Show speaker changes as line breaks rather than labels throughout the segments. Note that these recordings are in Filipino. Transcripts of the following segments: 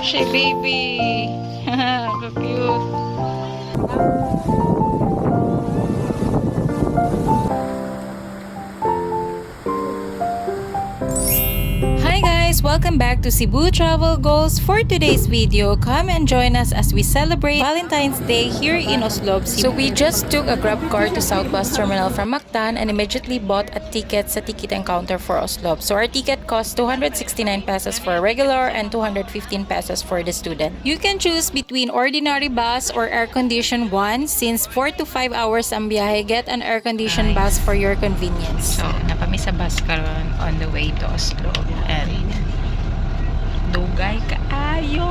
Hershey baby. So cute. Hi guys, welcome back to Cebu Travel Goals. For today's video, come and join us as we celebrate Valentine's Day here in Oslob, Cebu. So we just took a grab car to Southbus Terminal from Mactan and immediately bought a ticket sa ticket counter for Oslob. So our ticket cost 269 pesos for regular and 215 pesos for the student. You can choose between ordinary bus or air-conditioned one. Since 4 to 5 hours ang biyahe, get an air-conditioned bus for your convenience. So napami sa bus karon on the way to Oslob. And dugay kaayo.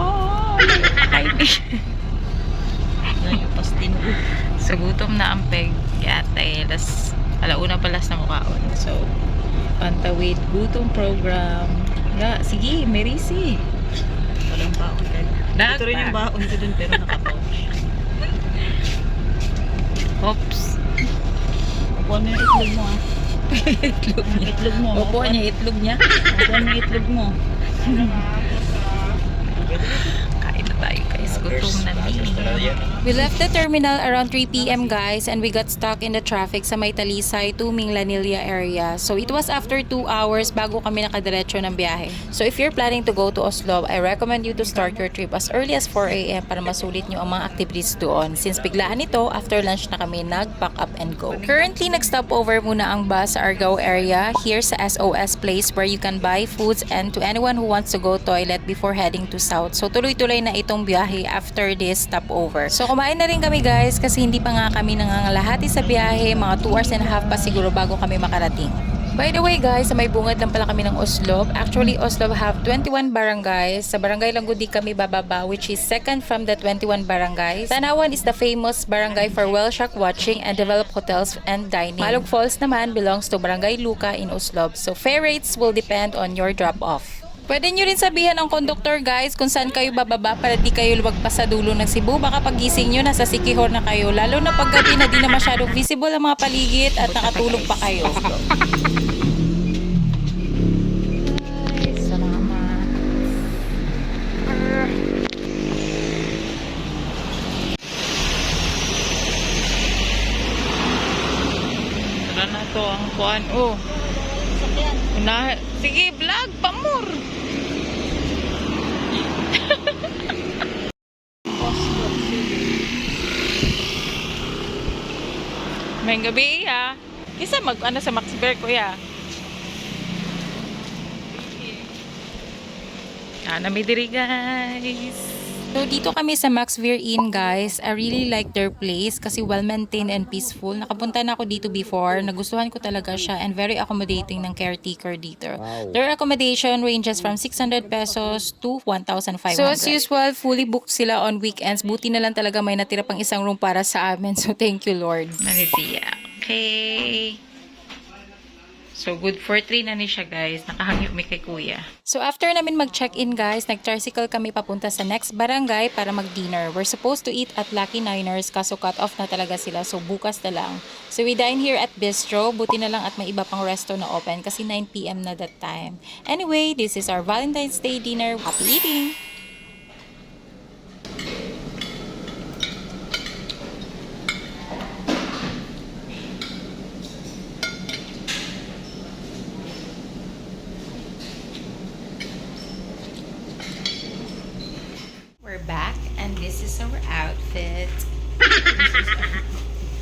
So gutom na ang peg. Yate, alauna palas na mukhaon. So pantawid gutom program. Ya, sige, Merisi.
Walang baon ka. Ito rin yung baon ko dun pero nakapouch.
Oops.
Upuan mo yung itlog mo ah.
Itlog niya.
Itlog mo.
Upuan niya, itlog niya.
Upuan mo yung itlog mo.
Kain na tayo guys. Gutom na ni. We left the terminal around 3 p.m. guys and we got stuck in the traffic sa May Talisay to Minglanilla area. So it was after 2 hours bago kami nakadiretso ng biyahe. So if you're planning to go to Oslo, I recommend you to start your trip as early as 4 a.m. para masulit nyo ang mga activities doon. Since biglaan ito, after lunch na kami nag-pack up and go. Currently, nag-stop over muna ang bus sa Argao area here sa SOS place where you can buy foods and to anyone who wants to go toilet before heading to South. So tuloy-tuloy na itong biyahe after this stopover. So kumain na rin kami guys kasi hindi pa nga kami nangangalahati sa biyahe. Mga 2 hours and a half pa siguro bago kami makarating. By the way guys, sa may bungad lang pala kami ng Oslob. Actually, Oslob have 21 barangays. Sa barangay Langgudi kami bababa, which is second from the 21 barangays. Tanawan is the famous barangay for whale shark watching and developed hotels and dining. Malug Falls naman belongs to Barangay Luca in Oslob. So fare rates will depend on your drop-off. Pwede nyo rin sabihan ng conductor guys kung saan kayo bababa para di kayo lumagpas sa dulo ng Cebu. Baka pagising nyo, nasa Siquijor na kayo. Lalo na pag gabi na di na masyadong visible ang mga paligid at nakatulog pa kayo. Salamat. Tara na to ang kuan. Oh. Sige, vlog, pamor. May gabi ya. Isa mag-ano sa Max Bear kuya. May diri guys. So dito kami sa Max Beer Inn guys. I really like their place kasi well-maintained and peaceful. Nakapunta na ako dito before. Nagustuhan ko talaga siya and very accommodating ng caretaker dito. Wow. Their accommodation ranges from 600 pesos to 1,500. So as usual, fully booked sila on weekends. Buti na lang talaga may natira pang isang room para sa amin. So thank you Lord. Nanitiya. Okay. So, good for 3 na ni siya, guys. Nakahangyo mi kay kuya. So, after namin mag-check-in, guys, nag-tricycle kami papunta sa next barangay para mag-dinner. We're supposed to eat at Lucky Niners, kaso cut off na talaga sila. So, bukas na lang. So, we dine here at Bistro. Buti na lang at may iba pang resto na open kasi 9 p.m. na that time. Anyway, this is our Valentine's Day dinner. Happy eating! We're back and this is our outfit.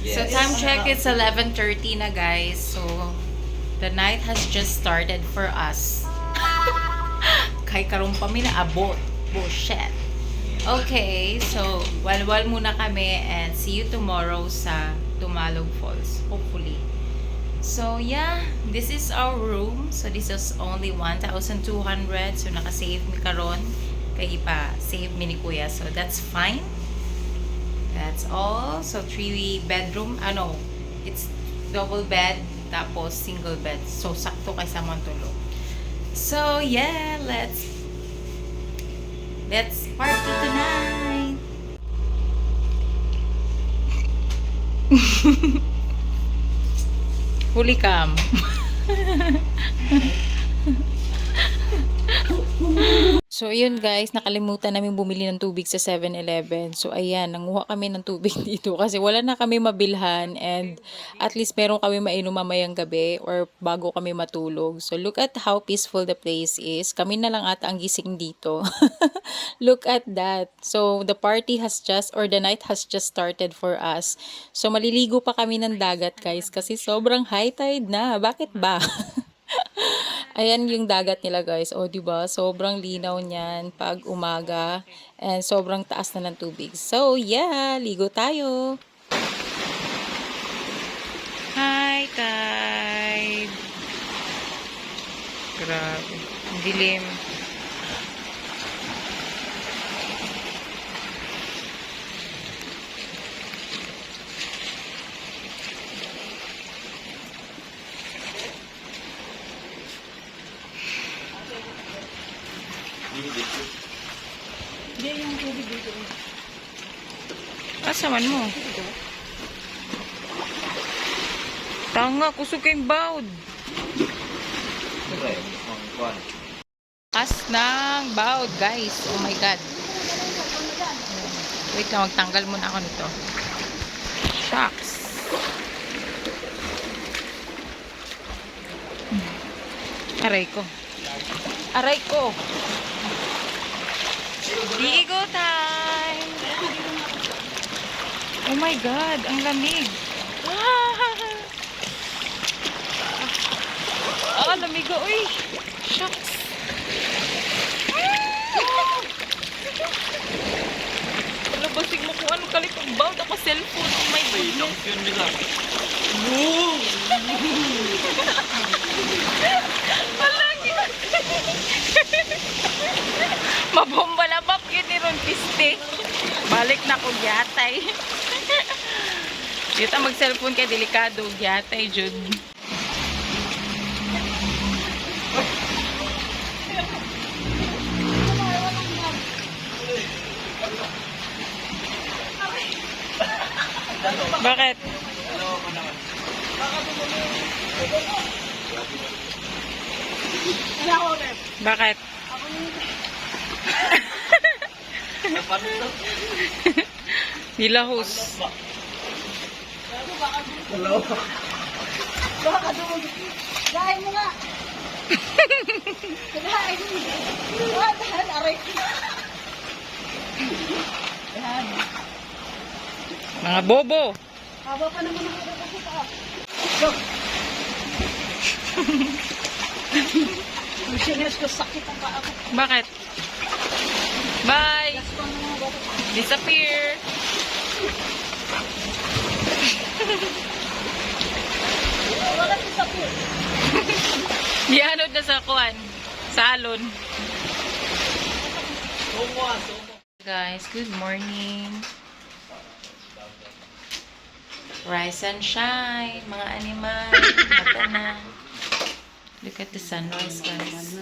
So time check, it's 11:30 na guys. So the night has just started for us. Kay karon pa mi na abot. Bullshit. Okay, so walwal muna kami and see you tomorrow sa Tumalog Falls, hopefully. So yeah, this is our room. So this is only 1,200. So naka-save mi karon. Kaya ipa-save mi ni kuya. So, that's fine. That's all. So, 3 bedroom. It's double bed. Tapos, single bed. So, sakto kay sa tulog. So, yeah. Let's party tonight. Huli cam. So, ayun guys, nakalimutan namin bumili ng tubig sa 7-Eleven. So, ayan, nanguha kami ng tubig dito kasi wala na kami mabilhan and at least meron kami mainom mamayang gabi or bago kami matulog. So, look at how peaceful the place is. Kami na lang ata ang gising dito. Look at that. So, the party has just, or the night has just started for us. So, maliligo pa kami ng dagat guys kasi sobrang high tide na. Bakit ba? Ayan yung dagat nila guys. O, diba? Sobrang linaw niyan pag umaga. And sobrang taas na ng tubig. So, yeah. Ligo tayo. Hi, tide. Grabe. Ang dilim.
Hindi, yung tubig dito.
Asaman mo? Tanga, kusog kayong bawd. Kas ng bawd, guys. Oh my God. Wait lang, magtanggal muna ako nito. Shucks. Aray ko. Aray ko. Ligo time. Oh my God, ang lamig. Lamig ko. Uy. Shucks. Palabasig mo kung anong kalit ang bawd ako cellphone. Oh my goodness. Palagi. Mabomba na bak yun ni Ron Piste. Balik na ko gyatay. Dito mag-cellphone kay delikado. Gyatay, Jud. Bakit? Bakit? Nilahos.
Baka doon. Dahil mo nga. Dahil mo. Dahil aray. Dahil.
Mga bobo.
Haba pa naman ako kasi pa. Sinas ko sakit ang paa ko.
Bakit? Bye! Disappear!
Wala si sakit.
Gianod na sa kuan. Salon. Guys, good morning. Rise and shine, mga animal. Mata na. Look at the sunrise, guys.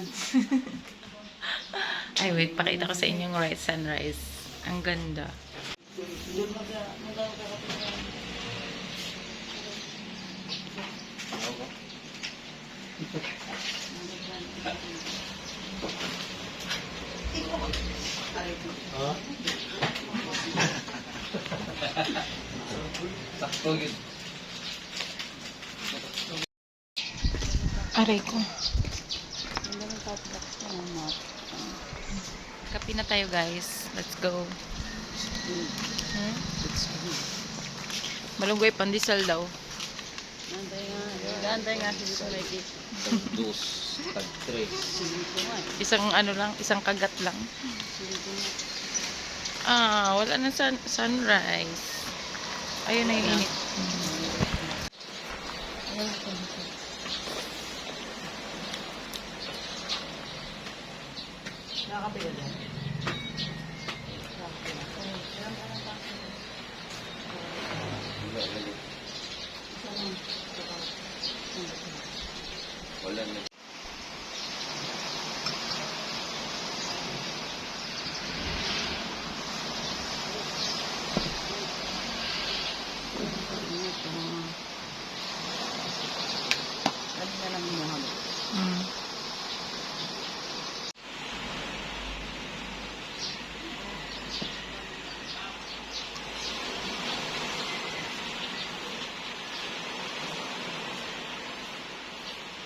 Ay, wait. Pakita ko sa inyo yung sunrise. Ang ganda. Aray ko. Kape na tayo, guys. Let's go. Malunggay pandesal daw.
Ganda nga dito may kit.
Dos, tag tres.
Isang ano lang, isang kagat lang. Ah, wala na sunrise. Ayun na yung init.
Wala na.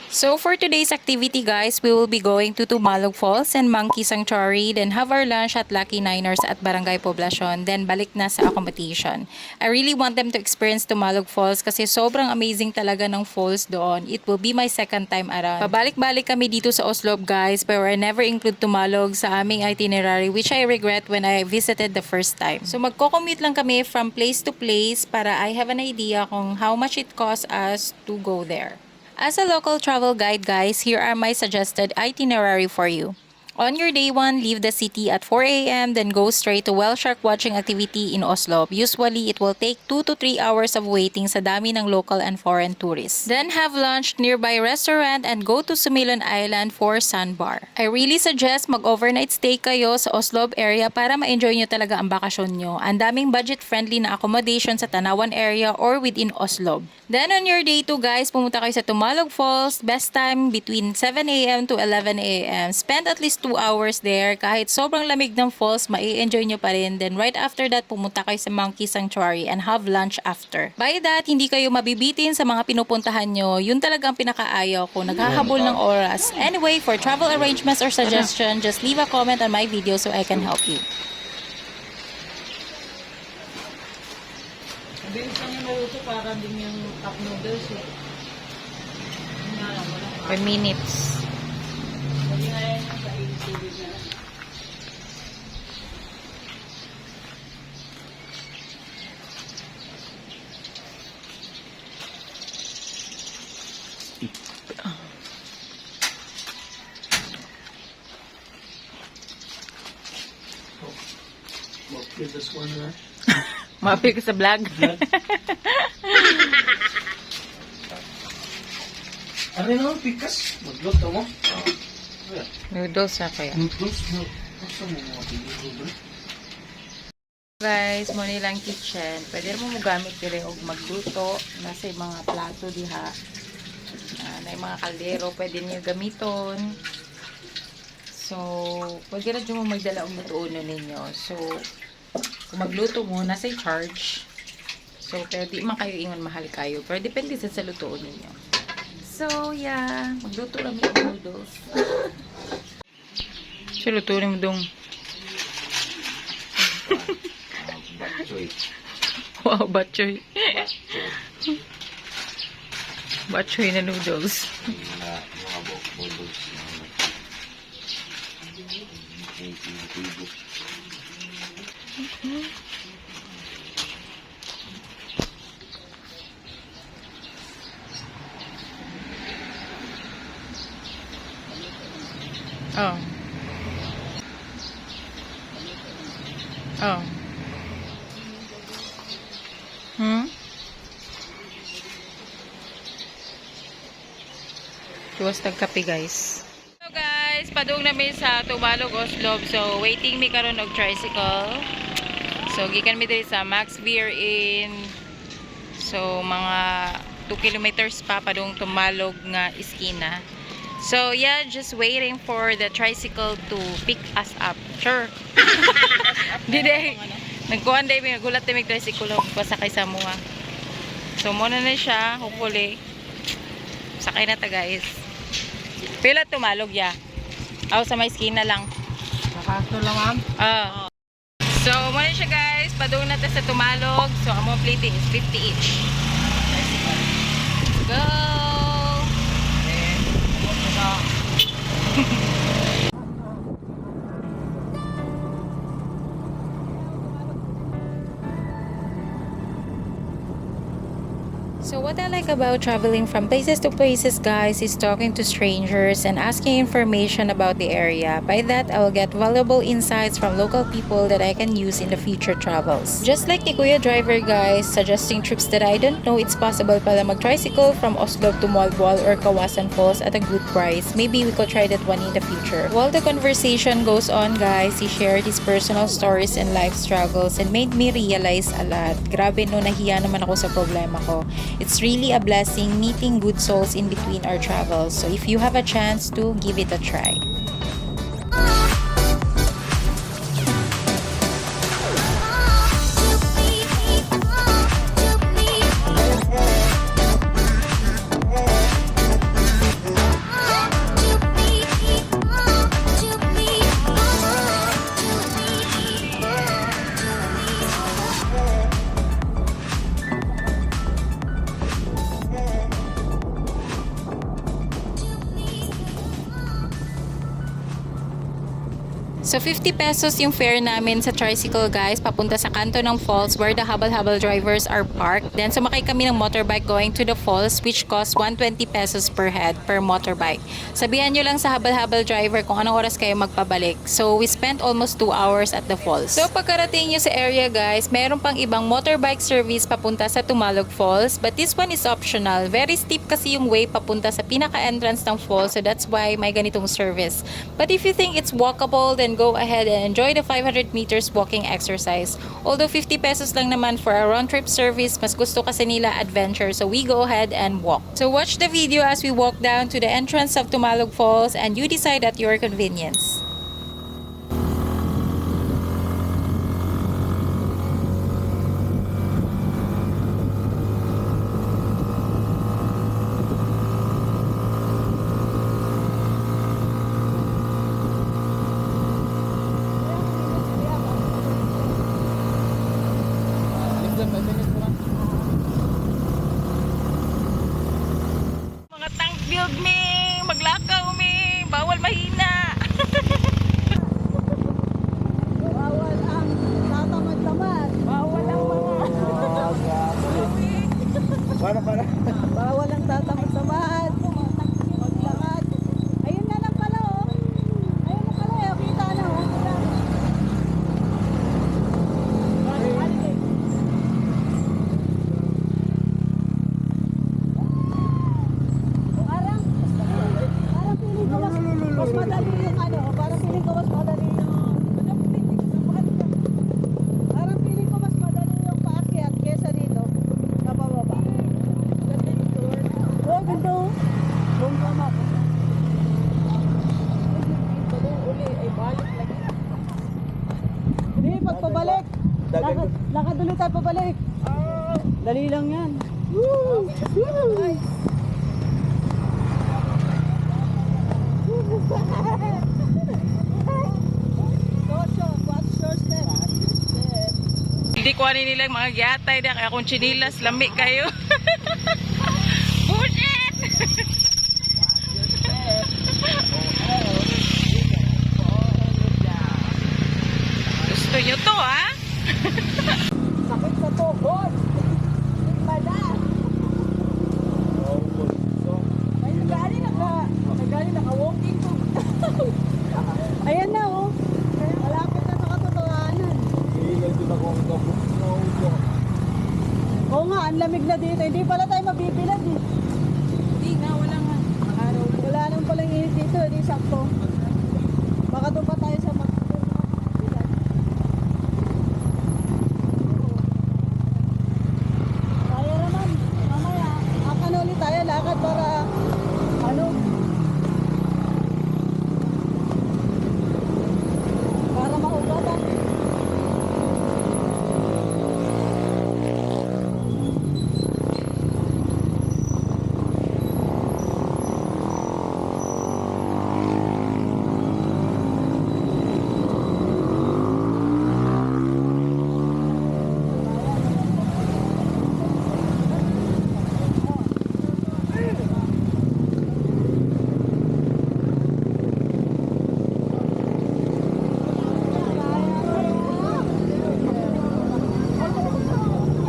So for today's activity guys, we will be going to Tumalog Falls and Monkey Sanctuary, then have our lunch at Lucky Niners at Barangay Poblacion, then balik na sa accommodation. I really want them to experience Tumalog Falls kasi sobrang amazing talaga ng falls doon. It will be my second time around. Pabalik-balik kami dito sa Oslob guys, pero I never include Tumalog sa aming itinerary, which I regret when I visited the first time. So magko-commute lang kami from place to place para I have an idea kung how much it costs us to go there. As a local travel guide guys, here are my suggested itinerary for you. On your day 1, leave the city at 4 a.m. then go straight to whale shark watching activity in Oslo. Usually, it will take 2 to 3 hours of waiting sa dami ng local and foreign tourists. Then have lunch nearby restaurant and go to Sumilon Island for sandbar. I really suggest mag-overnight stay kayo sa Oslo area para ma-enjoy nyo talaga ang bakasyon nyo. Ang daming budget-friendly na accommodation sa Tanawan area or within Oslo. Then on your day 2 guys, pumunta kayo sa Tumalog Falls. Best time between 7 a.m. to 11 a.m. Spend at least 2 hours there. Kahit sobrang lamig ng falls, mai-enjoy nyo pa rin. Then right after that, pumunta kayo sa Monkey Sanctuary and have lunch after. By that, hindi kayo mabibitin sa mga pinupuntahan nyo. Yun talagang pinakaayaw ko. Naghahabol ng oras. Anyway, for travel arrangements or suggestion, just leave a comment on my video so I can help you.
Mabilis lang yung maluto para din yung cup noodles eh. Yun nga lang, wala.
5 minutes.
Hindi nga yan yung sa ilog na.
Mapil ka sa vlog.
Ano naman, pikas? Magluto mo?
Noodles na kaya.
Noodles? Basta mo mga pinuto,
Guys, mo nilang kitchen. Pwede mo gamit dire og magluto. Nasa mga plato diha. Na yung mga kaldero pwede niyo gamiton. So, pwede rin mo magdala og lutuon ninyo. So, kung magluto mo, nasa charge. So, pero di man kayo ingon mahal kayo. Pero depende sa lutuon ninyo. So, yeah. Magluto lang yung noodles. So, lutuin mo dong.
Batchoy.
Wow, batchoy. Batchoy na noodles.
Mga noodles.
Oh. Oh. Tuwas tagkape guys. So guys, padung namin sa Tumalog Oslob. So waiting mi karon og tricycle. So gikan mi diri sa Max Beer Inn. So mga 2 kilometers pa padung Tumalog nga iskina. So yeah, just waiting for the tricycle to pick us up. Sure. Dide. Nagkuhan day mi gulat mi tricycle pasakay sa mua. So muna na siya, hopefully. Sakay na ta guys. Pila Tumalog ya. Aw sa may iskina lang.
Nakasto lang ma'am.
So muna siya guys, padung na ta sa Tumalog. So among plate is 50 each. Let's go. So what I like about traveling from places to places guys is talking to strangers and asking information about the area. By that, I will get valuable insights from local people that I can use in the future travels. Just like ni Kuya Driver guys, suggesting trips that I don't know it's possible pala mag-tricycle from Oslo to Moalboal or Kawasan Falls at a good price. Maybe we could try that one in the future. While the conversation goes on guys, he shared his personal stories and life struggles and made me realize a lot. Grabe no, nahiya naman ako sa problema ko. It's really a blessing meeting good souls in between our travels. So if you have a chance to, give it a try. So 50 pesos yung fare namin sa tricycle guys, papunta sa kanto ng falls where the habal-habal drivers are parked. Then sumakay kami ng motorbike going to the falls which costs 120 pesos per head per motorbike. Sabihan nyo lang sa habal-habal driver kung anong oras kayo magpabalik. So we spent almost 2 hours at the falls. So pagkarating nyo sa area guys, meron pang ibang motorbike service papunta sa Tumalog Falls, but this one is optional. Very steep kasi yung way papunta sa pinaka-entrance ng falls, so that's why may ganitong service. But if you think it's walkable, then go ahead and enjoy the 500 meters walking exercise. Although 50 pesos lang naman for a round trip service, mas gusto kasi nila adventure, so we go ahead and walk. So watch the video as we walk down to the entrance of Tumalog Falls and you decide at your convenience. Mga tank build me, maglakaw me, bawal mahina.
Bawal ang tatamad-tamad. Bawal ang mga...
Para.
Bawal ang tatamad-tamad. Maglakad. Ayun na lang pala oh. Ayun na pala eh. Kita na oh. Parang feeling ko mas madali yung ano. Parang feeling ko mas madali yung... Parang feeling ko mas madali yung paakyat kesa dito. Sa pababa. Oh, ganda oh. Buong kama. Uli ay balik lagi. Hindi, pagpabalik. Lakad ulit tayo pabalik. Dali lang yan. Woo! Nice. What's your step?
Hindi ko ani nila mga gyatay na kaya kung chinilas, lami kayo. Push it! Gusto nyo to ha?
Sakit sa tuhod. Pada. Ay, nagaling naka-walking ko. Ayan na oh. Malapit na sa katotohanan. Oo nga, ang lamig na dito. Hindi pala tayo mabibilad eh.
Hindi nga, wala nga.
Wala nang palang init dito. Hindi sakto. Baka doon pa tayo sa bilad. Kaya naman. Mamaya. Akan ulit tayo. Lakad para ano? Para maugatan.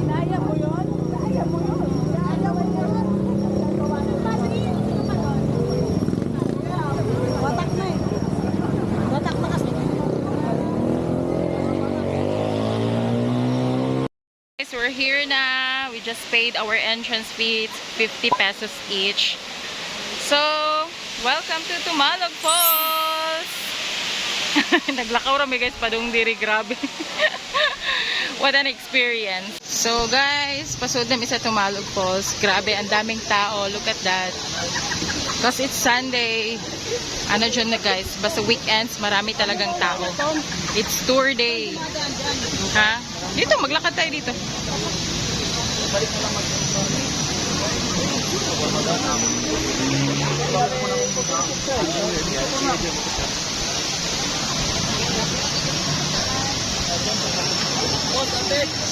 Kaya mo yun? Kaya mo yun? Watak na eh. Watak na kasi.
Guys, we're here na. We just paid our entrance fee. It's 50 pesos each. So, welcome to Tumalog Falls! Naglakaw rami guys, padung diri, grabe. What an experience. So guys, pasod namin sa Tumalog Falls. Grabe, ang daming tao. Look at that. Because it's Sunday. Ano dyan na guys, basta weekends, marami talagang tao. It's tour day. Ha? Dito, maglakad tayo dito.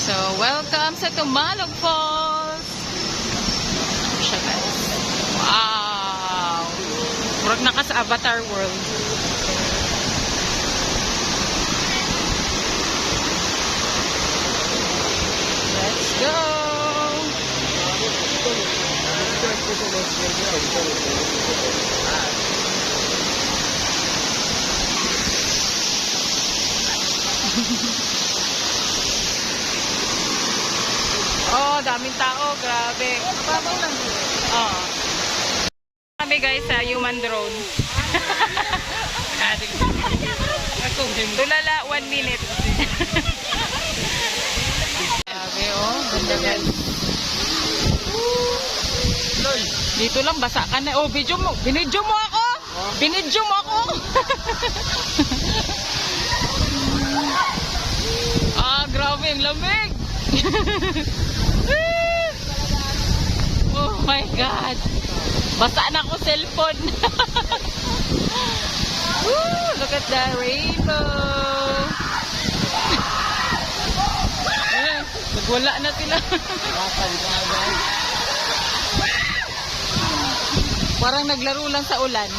So, welcome sa Tumalog Falls. Siya guys. Wow! Murag naka sa Avatar World. go! Oh, daming tao. Grabe. Oh. Kami guys sa human drone. Tulala 1 minute. Grabe oh. Ganda guys. Dito lang basa ka na. Oh, video mo. Binidyo mo ako. Binidyo mo ako. Ah, grabe ang lamig. Oh my God. Basa na ako cellphone. Woo, look at the rainbow. Nagwala na sila. Parang naglaro lang sa ulan.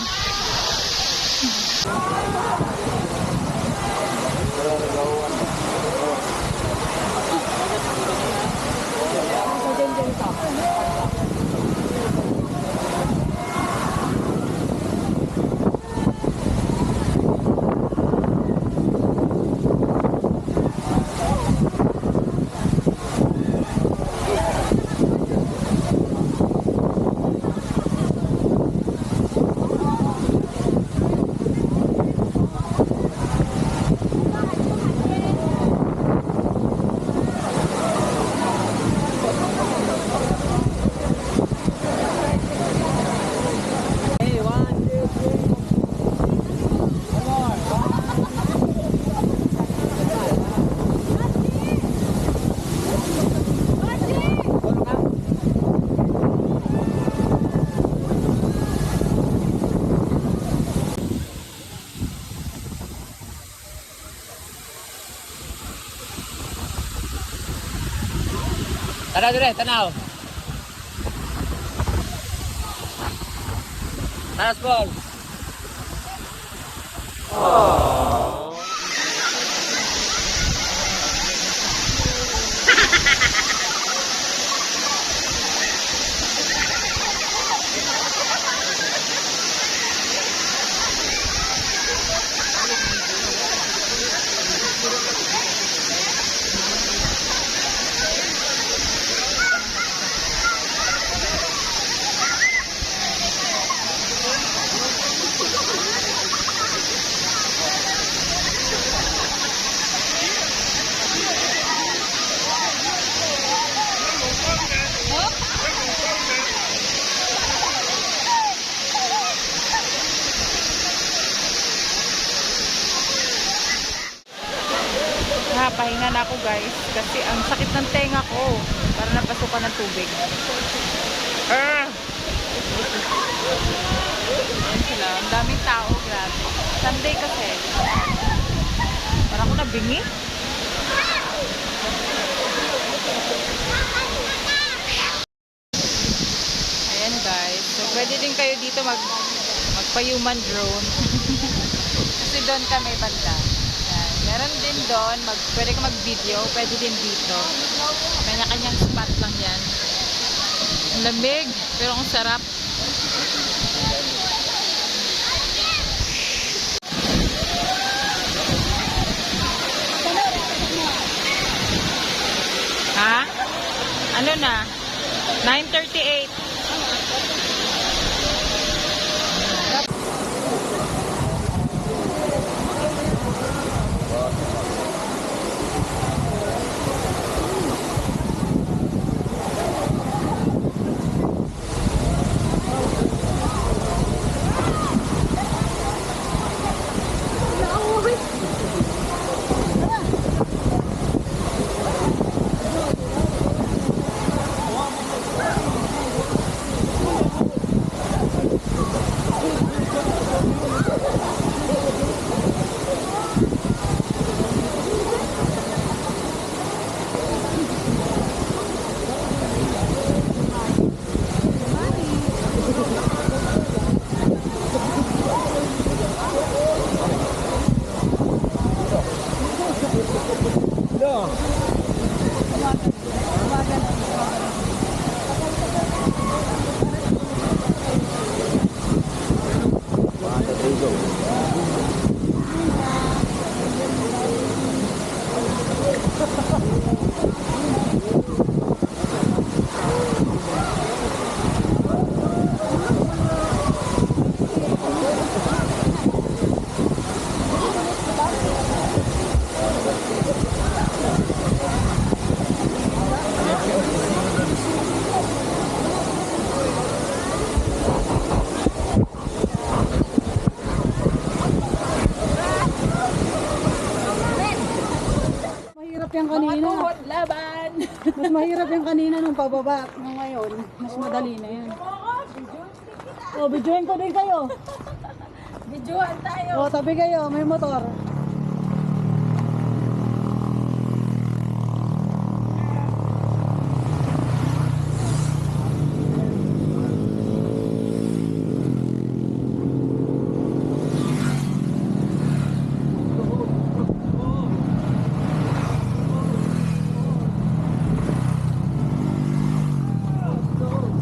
Tara dire, tanaw. Taras ball.
Pahinga na ako guys kasi ang sakit ng tenga ko para napasukan ng tubig. Ayan sila, ang daming tao, grabe. Sunday kasi. Parang ako nabingi. Ayan guys, so pwede din kayo dito magpa-human drone. Kasi doon kami banda. Meron din doon, pwede ka mag-video, pwede din dito. Kanya-kanyang spot lang yan. Ang lamig, pero ang sarap. Ha? Ano na? 9:38.
Mahirap yung kanina.
laban!
Mas mahirap yung kanina nung pababa. Nung ngayon, mas madali na yan. O, videoin ko din kayo.
Videoan tayo!
O, tabi kayo, may motor.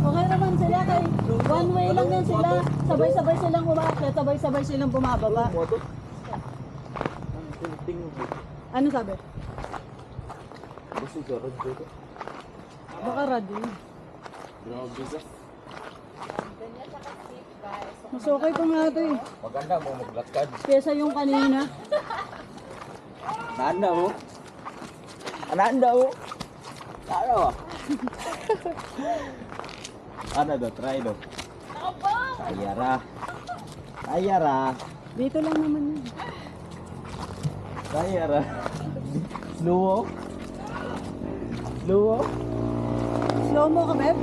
Okay naman sila kay one way lang yan sila. Sabay-sabay silang umakyat, sabay-sabay silang bumababa. Ano sabi? Baka radio. Mas okay pa nga ito eh.
Maganda mo maglakad.
Kesa yung kanina.
Nanda mo. Nanda mo. Ano? Ano do? Try do. Sayara. Sayara.
Dito lang naman yun.
Sayara. Slow. Slow.
Slow mo ka, Beb?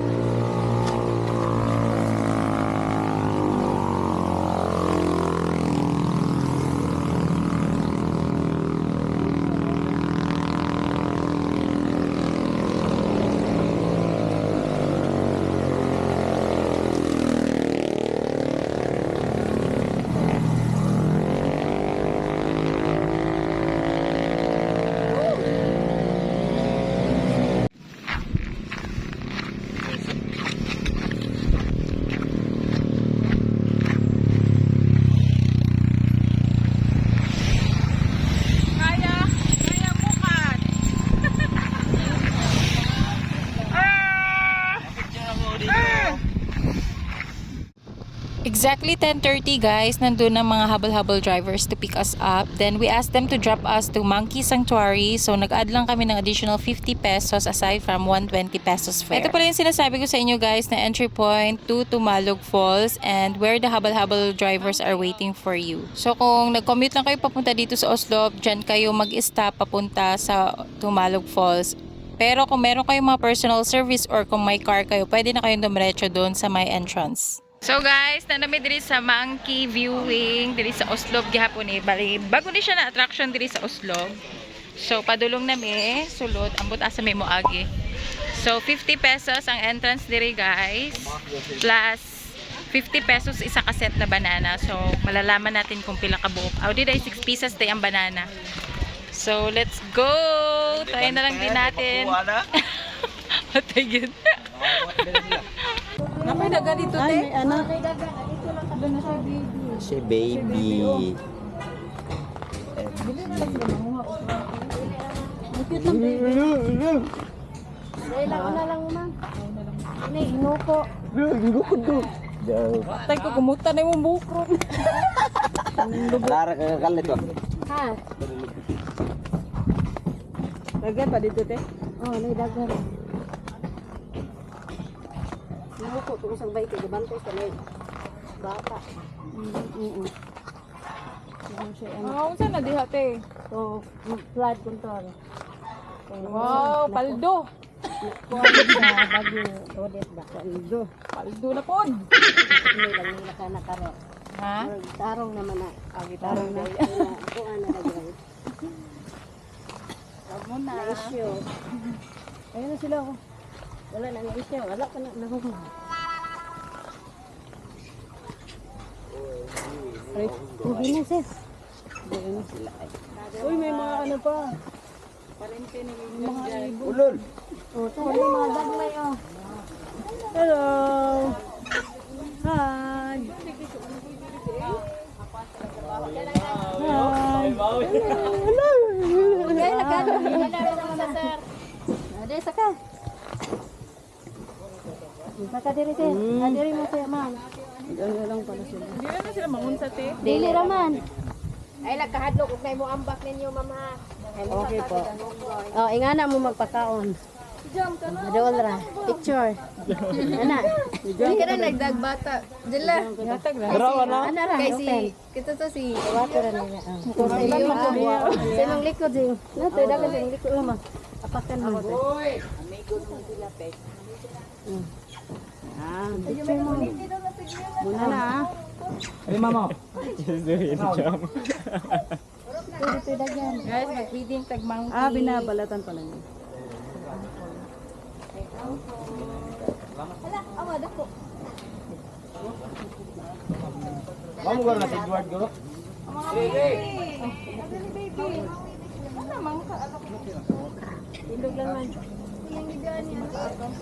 Exactly 10:30 guys, nandun ang mga habal-habal drivers to pick us up. Then we asked them to drop us to Monkey Sanctuary. So nag-add lang kami ng additional 50 pesos aside from 120 pesos fare. Ito pala yung sinasabi ko sa inyo guys na entry point to Tumalog Falls and where the habal-habal drivers are waiting for you. So kung nag-commute lang kayo papunta dito sa Oslo, dyan kayo mag-stop papunta sa Tumalog Falls. Pero kung meron kayong mga personal service or kung may car kayo, pwede na kayong dumiretso doon sa may entrance. So guys, nanami diri sa Monkey Viewing diri sa Oslo gihapon eh. Bali, bago ni siya na attraction diri sa Oslo. So padulong nami, sulod ambot asa may moagi. So 50 pesos ang entrance diri guys. Plus 50 pesos isa ka set na banana. So malalaman natin kung pila ka buok. Audi day 6 pieces day ang banana. So let's go. Try na lang din natin. Patay yun.
Napay daga dito,
Ay,
te?
may anak.
Si baby.
Cute lang, baby.
Dahil ako na lang, ma'am. Ini, inuko.
Tay ko, kumuta na yung bukro.
Lara kagakalit ba?
Ha?
Dagan pa dito, te.
Oh, naidagan. Inuko, kung isang bike, gabantay sa may bata.
Ano saan na diha, te?
So, flood control.
Wow, paldo.
Kuha sa Baguio, Odette ba?
Paldo.
Paldo na po.
Hindi lang nila ka nakaro.
Ha?
Tarong naman na.
Tarong na.
Kuha na lagay.
Wag mo na.
Na-issue.
Ayun na sila ako.
Wala na na-issue. Wala ka na. Nahuma. Hindi na, sis.
Uy, may mga ano pa.
Ulol.
Oh, ito, may mga daglay, oh.
Hello. Hi.
Ade, saka. Saka diri te. Diri mo te, ma'am. Ganyan lang pala sila.
Hindi na sila mangunsa, te.
Dili raman.
Ay, nagkahadlok kung kayo mo ambak ninyo, mama.
Okay po. Oh, ingana mo magpakaon. Madol ra. Picture. Ana.
Hindi ka na nagdagbata. Dila.
Ana ra.
Kay
Open.
kita to si...
Wato ra nila. Sa ibang makuha. Sa ibang likod ding. Nato dagan sa likod mo. Apakan mo. Picture mo. Muna na.
Ay, mama.
Dito dagan.
Guys, mag-feeding tag monkey.
Binabalatan pala niya.
Kamu gak nasi Edward guru?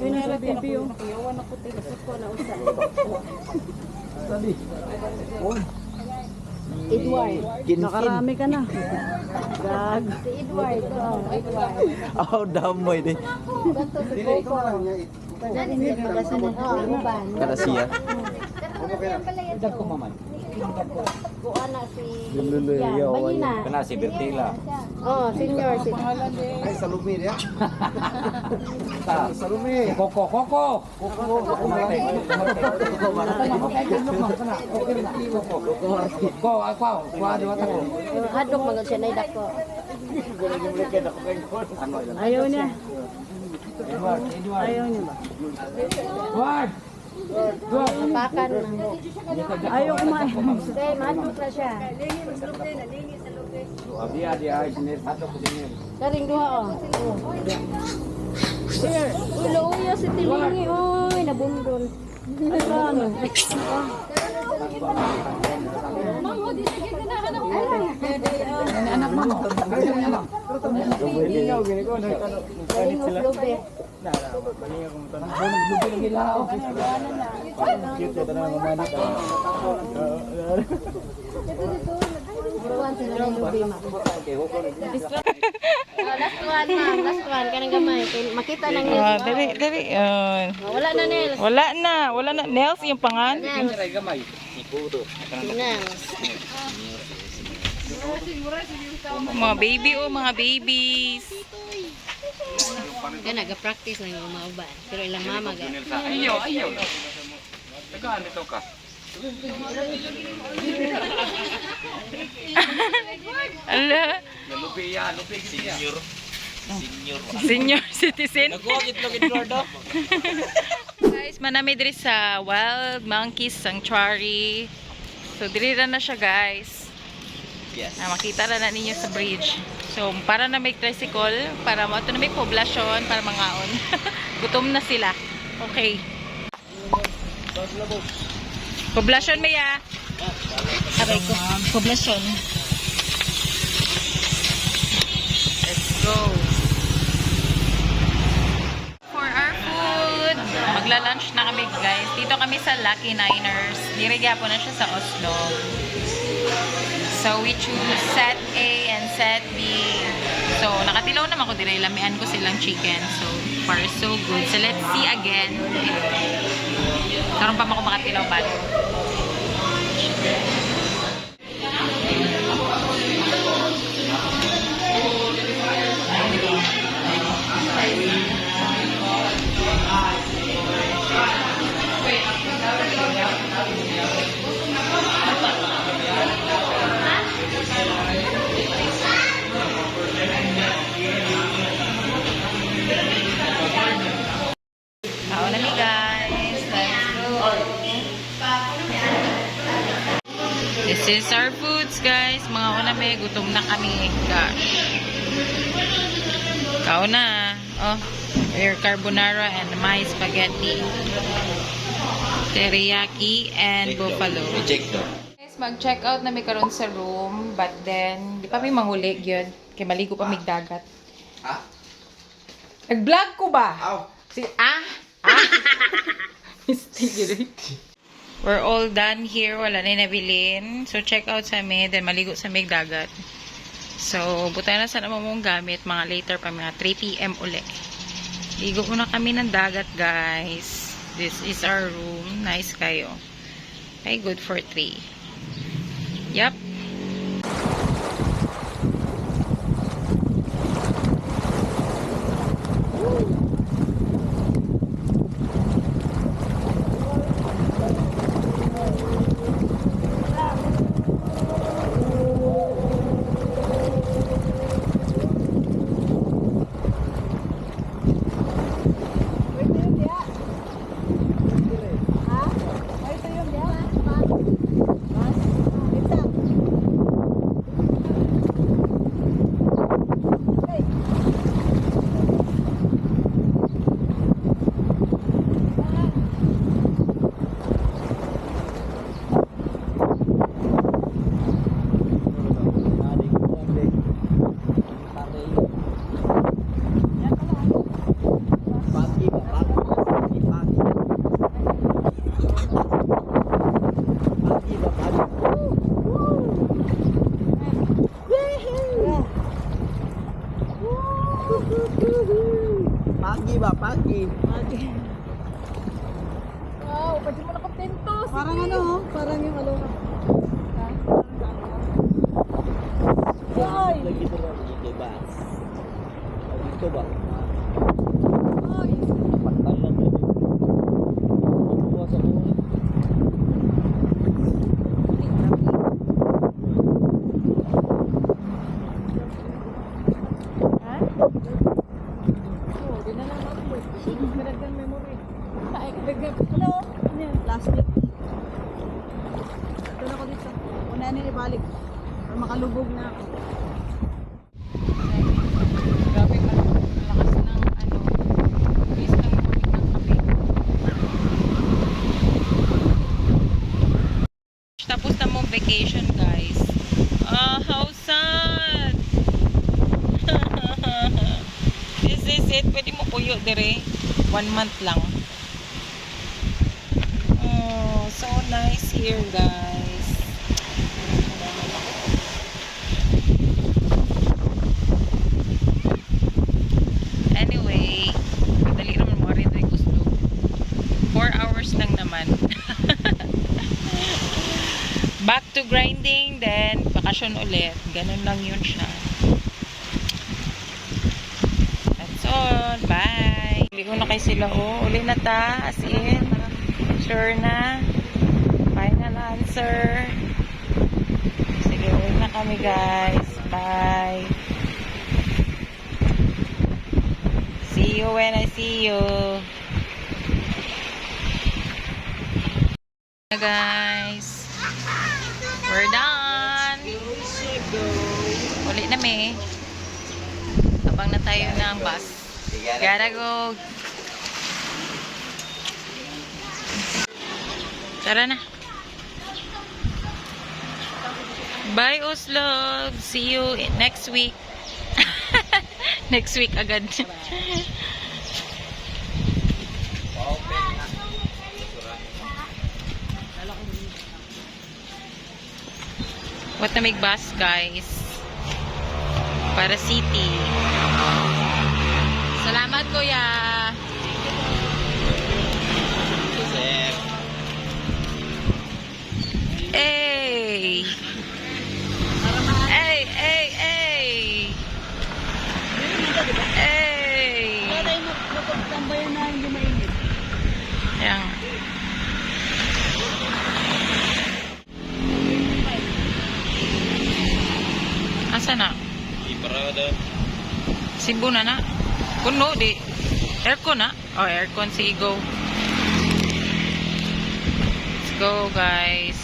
Yun na baby oh.
Tadi. Oh,
Edward.
Nakarami ka na. Gag.
Si Edward. Oh, Edward.
oh damoy din.
Ganto si Coco. Oh, uban.
Kada siya.
Dag ko, mama.
Kuha na si
Lululoy,
Yan,
yaw,
Balina.
Kana si Bertila.
Oh, senior si
Ay, salumi dia. Salumi. Koko. Koko
Hadlok magod siya nay dako.
Ayaw niya. Ayaw niya ba?
Pakan na.
Ayaw kumain.
Kay madlok ra siya. Karing duha oh. Ulo uyo si Tilingi oy nabundol.
Ano?
Karing lobe. Buruan sila ng lobe ma. Last one ma'am, last one kanang gamay. Kay makita nang nails.
Dali.
Wala na nails.
Wala na. Nails yung pangan.
Nails.
Mga babies.
Ga naga-practice lang yung mauban. Pero ilang mama ga.
Ayaw. Tegaan dito ka.
Ala,
Lupi senior.
senior citizen.
Nagwagit lo Edward.
Guys, manami diri sa Wild Monkeys Sanctuary. So diri ra na siya, guys.
Yes.
Makita na ninyo sa bridge. So para na may tricycle, para mo na may poblasyon, para mangaon. Gutom na sila. Okay. Poblasyon Maya. Aray ko. Poblasyon. Let's go. For our food, magla-lunch na kami, guys. Dito kami sa Lucky Niners. Dirigya po na siya sa Oslo. So we choose set A and set B. So nakatilaw naman ko dire, lamian ko silang chicken. So far so good. So let's see again. Karon pa ako makatilaw ba? Kao na mi, guys. Let's go. This is our foods, guys. Mga uname, gutom na kami. Gosh. Kao na. Oh, air carbonara and my spaghetti. Teriyaki and buffalo.
Check daw.
Guys, mag-check out na mi karon sa room, but then di pa mi manguli gyud kay maligo pa mig dagat.
Ha?
Nag-vlog ko ba?
Aw.
Si Mistake. We're all done here. Wala na nabilin. So, check out sa amin. Then, maligo sa mig dagat. So, buta na sana mong gamit. Mga later pa, mga 3 p.m. uli. Ligo muna kami ng dagat, guys. This is our room. Nice kayo. Okay, good for 3. Yup.
Pagi ba? Pagi.
Wow, pwede mo nakapinto.
Parang ano, parang yung alunga. Ay! Lagi ito ba? Diba? Ito ba? Ay! Patal lang. Buwa sa buwan. Hello? Ano yan? Plastic. Ito na ko dito. Unahin ibalik. Para makalubog na ako.
Grabe ka. Malakas ng bis ng morning ng kape. Tapos na mong vacation, guys. How sad! This is it. Pwede mo puyo dire. 1 month lang. Oh, so nice here, guys. Anyway, madali naman mo rin rin gusto. 4 hours lang naman. Back to grinding, then bakasyon ulit. Ganun lang yun siya. That's all. Bye. Ligo na kayo sila. Oh, uli na ta. As in, sure na. Final answer. Sige, uli na kami, guys. Bye. See you when I see you. Guys, we're done. Uli na me. Abang na tayo ng bus. Gotta go. Tara na. Bye, Oslo. See you next week. Next week agad. What na make bus, guys? Para city. Salamat, kuya. Hey! Hey, hey, hey! Hey!
Kaya tayo magtambayan na hindi mainit.
Ayan. Asa na? Cebu na na? Kuno, di. Aircon na? Oh, aircon. Sige, go. Let's go, guys.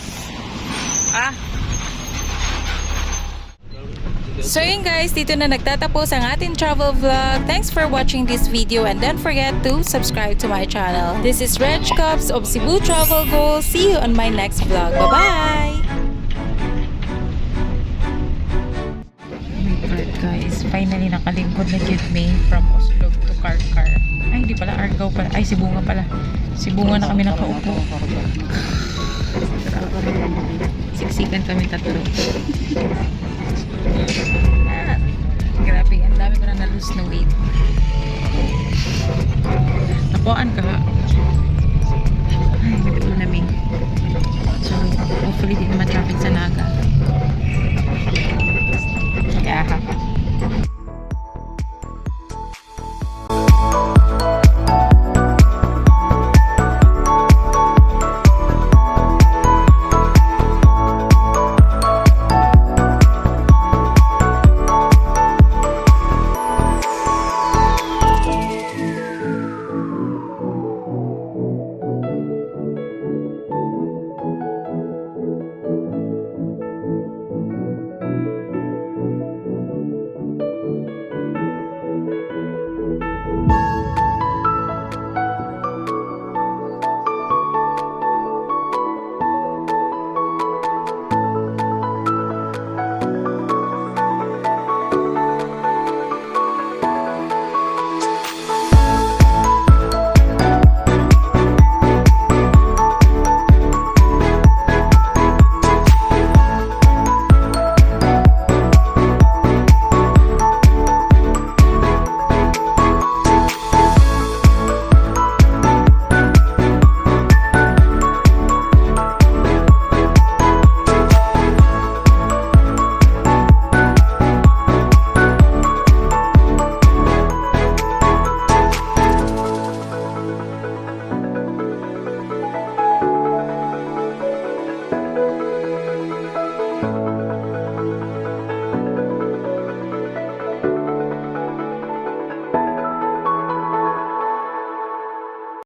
So yun guys, dito na nagtatapos ang ating travel vlog. Thanks for watching this video and don't forget to subscribe to my channel. This is Reg Cups of Cebu Travel Goals. See you on my next vlog. Bye-bye! Guys, finally nakalingkod na jud me from Oslo to Karkar. Ay, di pala, Argao pala. Ay, Sibunga pala. Sibunga na kami nakaupo. Siksikan kami tatlo. Grabe, ang dami ko na na-lose na weight. Nakuhaan ka ha. Ay, nagtulamig. So, hopefully di naman traffic sa Naga.